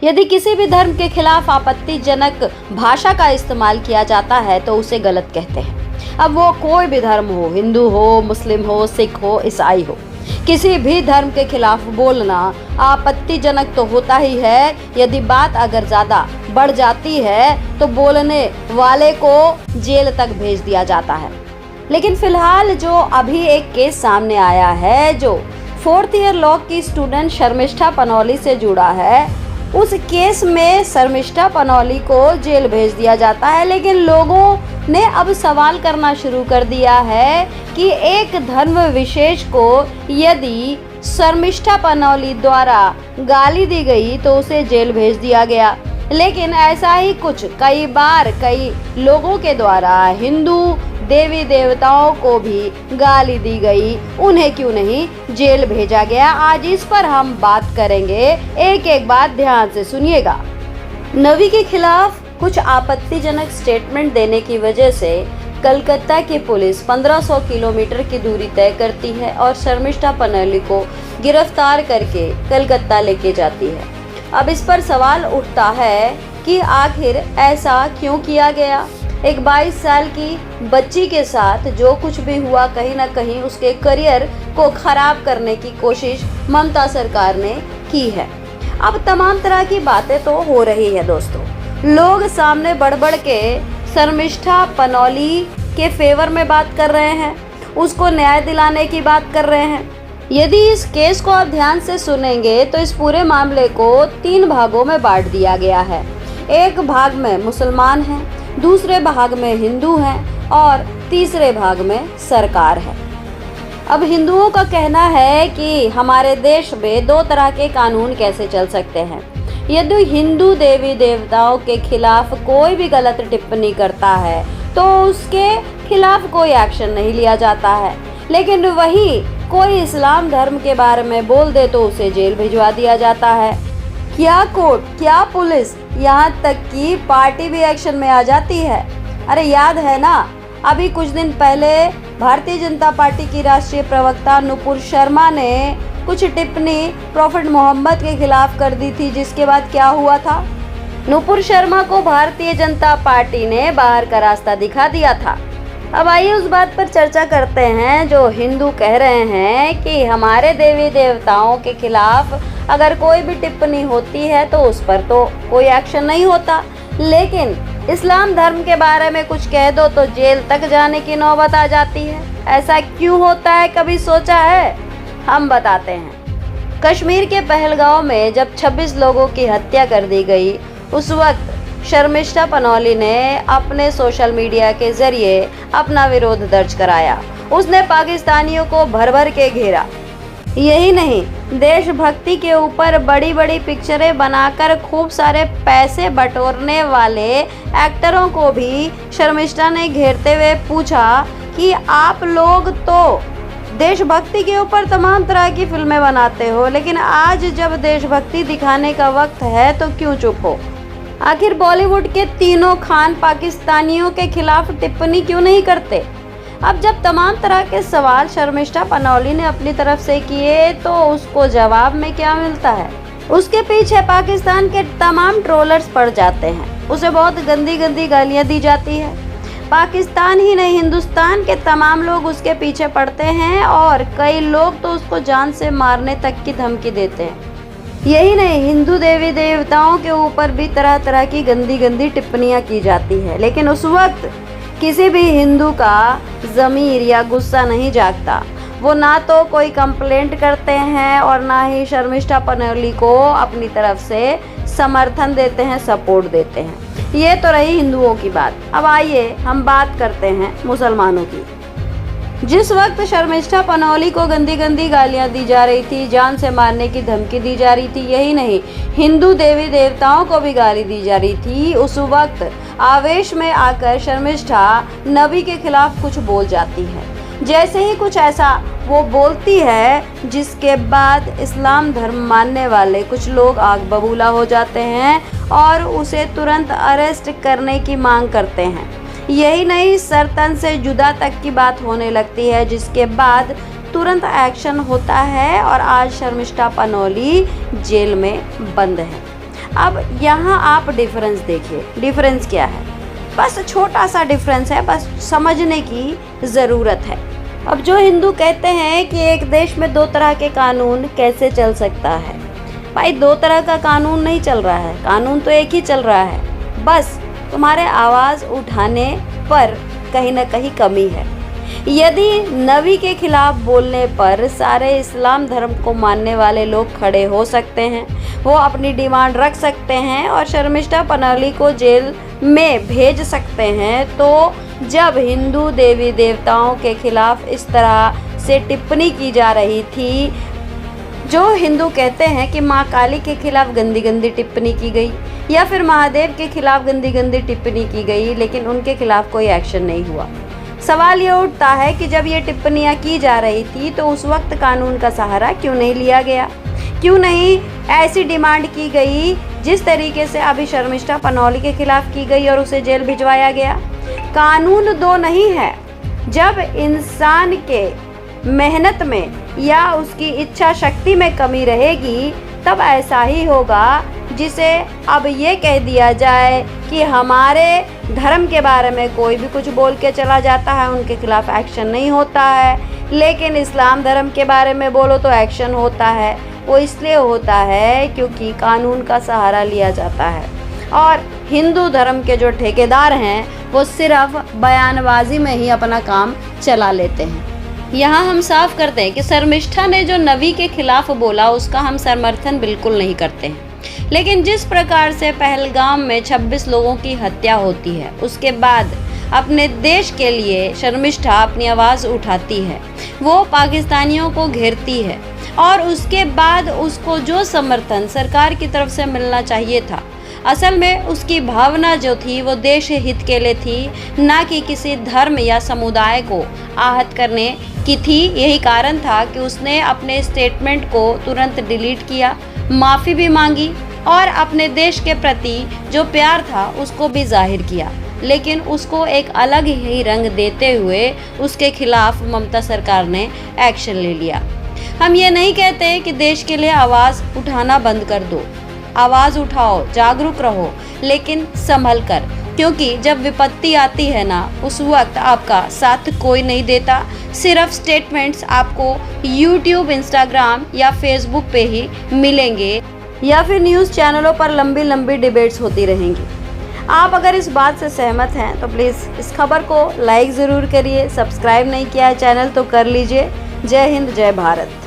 यदि किसी भी धर्म के खिलाफ आपत्तिजनक भाषा का इस्तेमाल किया जाता है तो उसे गलत कहते हैं। अब वो कोई भी धर्म हो, हिंदू हो, मुस्लिम हो, सिख हो, ईसाई हो, किसी भी धर्म के खिलाफ बोलना आपत्तिजनक तो होता ही है। यदि बात अगर ज़्यादा बढ़ जाती है तो बोलने वाले को जेल तक भेज दिया जाता है। लेकिन फिलहाल जो अभी एक केस सामने आया है, जो 4th ईयर लॉ की स्टूडेंट शर्मिष्ठा पनौली से जुड़ा है, उस केस में शर्मिष्ठा पनौली को जेल भेज दिया जाता है। लेकिन लोगों ने अब सवाल करना शुरू कर दिया है कि एक धर्म विशेष को यदि शर्मिष्ठा पनौली द्वारा गाली दी गई तो उसे जेल भेज दिया गया। लेकिन ऐसा ही कुछ कई बार कई लोगों के द्वारा हिंदू देवी देवताओं को भी गाली दी गई, उन्हें क्यों नहीं जेल भेजा गया? आज इस पर हम बात करेंगे। एक एक बात ध्यान से सुनिएगा। नवी के खिलाफ कुछ आपत्तिजनक स्टेटमेंट देने की वजह से कलकत्ता की पुलिस 1500 किलोमीटर की दूरी तय करती है और शर्मिष्ठा पनौली को गिरफ्तार करके कलकत्ता लेके जाती है। अब इस पर सवाल उठता है कि आखिर ऐसा क्यों किया गया? एक 22 साल की बच्ची के साथ जो कुछ भी हुआ, कहीं ना कहीं उसके करियर को खराब करने की कोशिश ममता सरकार ने की है। अब तमाम तरह की बातें तो हो रही है दोस्तों। लोग सामने बढ़ बढ़ के शर्मिष्ठा पनौली के फेवर में बात कर रहे हैं, उसको न्याय दिलाने की बात कर रहे हैं। यदि इस केस को आप ध्यान से सुनेंगे तो इस पूरे मामले को 3 भागों में बांट दिया गया है। एक भाग में मुसलमान हैं, दूसरे भाग में हिंदू हैं और तीसरे भाग में सरकार है। अब हिंदुओं का कहना है कि हमारे देश में 2 तरह के कानून कैसे चल सकते हैं। यदि हिंदू देवी देवताओं के खिलाफ कोई भी गलत टिप्पणी करता है तो उसके खिलाफ कोई एक्शन नहीं लिया जाता है, लेकिन वही कोई इस्लाम धर्म के बारे में बोल दे तो उसे जेल भिजवा दिया जाता है। क्या कोर्ट, क्या पुलिस, यहाँ तक कि पार्टी भी एक्शन में आ जाती है। अरे याद है ना, अभी कुछ दिन पहले भारतीय जनता पार्टी की राष्ट्रीय प्रवक्ता नुपुर शर्मा ने कुछ टिप्पणी प्रॉफिट मोहम्मद के खिलाफ कर दी थी, जिसके बाद क्या हुआ था? नुपुर शर्मा को भारतीय जनता पार्टी ने बाहर का रास्ता दिखा दिया था। अब आइए उस बात पर चर्चा करते हैं जो हिंदू कह रहे हैं कि हमारे देवी देवताओं के खिलाफ अगर कोई भी टिप्पणी होती है तो उस पर तो कोई एक्शन नहीं होता, लेकिन इस्लाम धर्म के बारे में कुछ कह दो तो जेल तक जाने की नौबत आ जाती है। ऐसा क्यों होता है, कभी सोचा है? हम बताते हैं। कश्मीर के पहलगांव में जब 26 लोगों की हत्या कर दी गई, उस वक्त शर्मिष्ठा पनौली ने अपने सोशल मीडिया के जरिए अपना विरोध दर्ज कराया। उसने पाकिस्तानियों को भर भर के घेरा। यही नहीं, देशभक्ति के ऊपर बड़ी बड़ी पिक्चरें बनाकर खूब सारे पैसे बटोरने वाले एक्टरों को भी शर्मिष्ठा ने घेरते हुए पूछा कि आप लोग तो देशभक्ति के ऊपर तमाम तरह की फिल्में बनाते हो, लेकिन आज जब देशभक्ति दिखाने का वक्त है तो क्यों चुप हो? आखिर बॉलीवुड के तीनों खान पाकिस्तानियों के खिलाफ टिप्पणी क्यों नहीं करते? अब जब तमाम तरह के सवाल शर्मिष्ठा पनौली ने अपनी तरफ से किए तो उसको जवाब में क्या मिलता है? उसके पीछे पाकिस्तान के तमाम ट्रोलर्स पड़ जाते हैं, उसे बहुत गंदी गंदी गालियां दी जाती है। पाकिस्तान ही नहीं, हिंदुस्तान के तमाम लोग उसके पीछे पड़ते हैं और कई लोग तो उसको जान से मारने तक की धमकी देते हैं। यही नहीं, हिंदू देवी देवताओं के ऊपर भी तरह तरह की गंदी गंदी टिप्पणियां की जाती है, लेकिन उस वक्त किसी भी हिंदू का ज़मीर या गुस्सा नहीं जागता। वो ना तो कोई कंप्लेंट करते हैं और ना ही शर्मिष्ठा पनौली को अपनी तरफ से समर्थन देते हैं, सपोर्ट देते हैं। ये तो रही हिंदुओं की बात। अब आइए हम बात करते हैं मुसलमानों की। जिस वक्त शर्मिष्ठा पनौली को गंदी गंदी गालियां दी जा रही थी, जान से मारने की धमकी दी जा रही थी, यही नहीं हिंदू देवी देवताओं को भी गाली दी जा रही थी, उस वक्त आवेश में आकर शर्मिष्ठा नबी के खिलाफ कुछ बोल जाती है। जैसे ही कुछ ऐसा वो बोलती है जिसके बाद इस्लाम धर्म मानने वाले कुछ लोग आग बबूला हो जाते हैं और उसे तुरंत अरेस्ट करने की मांग करते हैं। यही नहीं, सर तन से जुदा तक की बात होने लगती है, जिसके बाद तुरंत एक्शन होता है और आज शर्मिष्ठा पनौली जेल में बंद है। अब यहाँ आप डिफरेंस देखिए, डिफरेंस क्या है, बस छोटा सा डिफरेंस है, बस समझने की ज़रूरत है। अब जो हिंदू कहते हैं कि एक देश में दो तरह के कानून कैसे चल सकता है, भाई दो तरह का कानून नहीं चल रहा है, कानून तो एक ही चल रहा है, बस तुम्हारे आवाज़ उठाने पर कहीं ना कहीं कमी है। यदि नबी के खिलाफ बोलने पर सारे इस्लाम धर्म को मानने वाले लोग खड़े हो सकते हैं, वो अपनी डिमांड रख सकते हैं और शर्मिष्ठा पनौली को जेल में भेज सकते हैं, तो जब हिंदू देवी देवताओं के खिलाफ इस तरह से टिप्पणी की जा रही थी, जो हिंदू कहते हैं कि माँ काली के खिलाफ गंदी गंदी टिप्पणी की गई या फिर महादेव के खिलाफ गंदी गंदी टिप्पणी की गई, लेकिन उनके खिलाफ कोई एक्शन नहीं हुआ। सवाल ये उठता है कि जब ये टिप्पणियाँ की जा रही थी तो उस वक्त कानून का सहारा क्यों नहीं लिया गया, क्यों नहीं ऐसी डिमांड की गई जिस तरीके से अभी शर्मिष्ठा पनौली के खिलाफ की गई और उसे जेल भिजवाया गया। कानून दो नहीं है, जब इंसान के मेहनत में या उसकी इच्छा शक्ति में कमी रहेगी तब ऐसा ही होगा, जिसे अब ये कह दिया जाए कि हमारे धर्म के बारे में कोई भी कुछ बोल के चला जाता है, उनके खिलाफ एक्शन नहीं होता है, लेकिन इस्लाम धर्म के बारे में बोलो तो एक्शन होता है। वो इसलिए होता है क्योंकि कानून का सहारा लिया जाता है और हिंदू धर्म के जो ठेकेदार हैं वो सिर्फ बयानबाजी में ही अपना काम चला लेते हैं। यहाँ हम साफ करते हैं कि शर्मिष्ठा ने जो नबी के खिलाफ बोला उसका हम समर्थन बिल्कुल नहीं करते हैं, लेकिन जिस प्रकार से पहलगाम में 26 लोगों की हत्या होती है, उसके बाद अपने देश के लिए शर्मिष्ठा अपनी आवाज़ उठाती है, वो पाकिस्तानियों को घेरती है और उसके बाद उसको जो समर्थन सरकार की तरफ से मिलना चाहिए था, असल में उसकी भावना जो थी वो देश हित के लिए थी, ना कि किसी धर्म या समुदाय को आहत करने की थी। यही कारण था कि उसने अपने स्टेटमेंट को तुरंत डिलीट किया, माफ़ी भी मांगी और अपने देश के प्रति जो प्यार था उसको भी जाहिर किया, लेकिन उसको एक अलग ही रंग देते हुए उसके खिलाफ ममता सरकार ने एक्शन ले लिया। हम ये नहीं कहते कि देश के लिए आवाज़ उठाना बंद कर दो, आवाज़ उठाओ, जागरूक रहो, लेकिन संभल कर, क्योंकि जब विपत्ति आती है ना, उस वक्त आपका साथ कोई नहीं देता। सिर्फ स्टेटमेंट्स आपको YouTube, Instagram या Facebook पे ही मिलेंगे या फिर न्यूज़ चैनलों पर लंबी लंबी डिबेट्स होती रहेंगी। आप अगर इस बात से सहमत हैं तो प्लीज़ इस खबर को लाइक ज़रूर करिए, सब्सक्राइब नहीं किया है चैनल तो कर लीजिए। जय हिंद, जय भारत।